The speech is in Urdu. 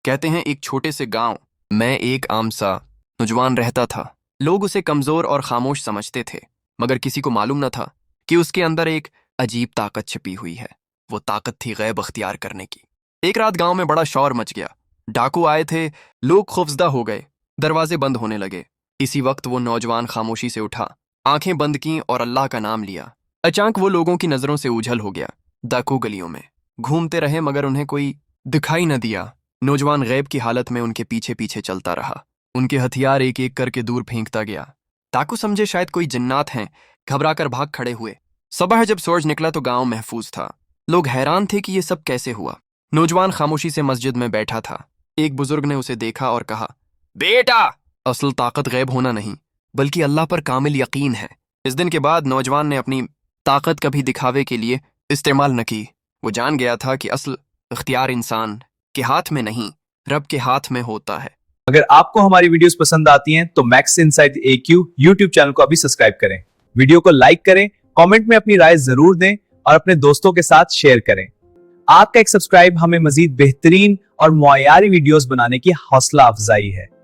کہتے ہیں ایک چھوٹے سے گاؤں میں ایک عام سا نوجوان رہتا تھا۔ لوگ اسے کمزور اور خاموش سمجھتے تھے، مگر کسی کو معلوم نہ تھا کہ اس کے اندر ایک عجیب طاقت چھپی ہوئی ہے۔ وہ طاقت تھی غیب اختیار کرنے کی۔ ایک رات گاؤں میں بڑا شور مچ گیا، ڈاکو آئے تھے، لوگ خوفزدہ ہو گئے، دروازے بند ہونے لگے۔ اسی وقت وہ نوجوان خاموشی سے اٹھا، آنکھیں بند کیں اور اللہ کا نام لیا۔ اچانک وہ لوگوں کی نظروں سے اوجھل ہو گیا۔ ڈاکو گلیوں میں گھومتے رہے مگر انہیں کوئی دکھائی نہ دیا۔ نوجوان غیب کی حالت میں ان کے پیچھے پیچھے چلتا رہا، ان کے ہتھیار ایک ایک کر کے دور پھینکتا گیا۔ ڈاکو سمجھے شاید کوئی جنات ہیں، گھبرا کر بھاگ کھڑے ہوئے۔ صبح جب سورج نکلا تو گاؤں محفوظ تھا۔ لوگ حیران تھے کہ یہ سب کیسے ہوا۔ نوجوان خاموشی سے مسجد میں بیٹھا تھا۔ ایک بزرگ نے اسے دیکھا اور کہا، بیٹا، اصل طاقت غیب ہونا نہیں بلکہ اللہ پر کامل یقین ہے۔ اس دن کے بعد نوجوان نے اپنی طاقت کبھی دکھاوے کے لیے استعمال نہ کی۔ وہ جان گیا تھا کہ اصل اختیار انسان کے ہاتھ میں نہیں، رب کے ہاتھ میں ہوتا ہے۔ اگر آپ کو ہماری ویڈیوز پسند آتی ہیں تو Max insight AQ YouTube channel کو ابھی سبسکرائب کریں، ویڈیو کو لائک کریں، کامنٹ میں اپنی رائے ضرور دیں اور اپنے دوستوں کے ساتھ شیئر کریں۔ آپ کا ایک سبسکرائب ہمیں مزید بہترین اور معیاری ویڈیوز بنانے کی حوصلہ افزائی ہے۔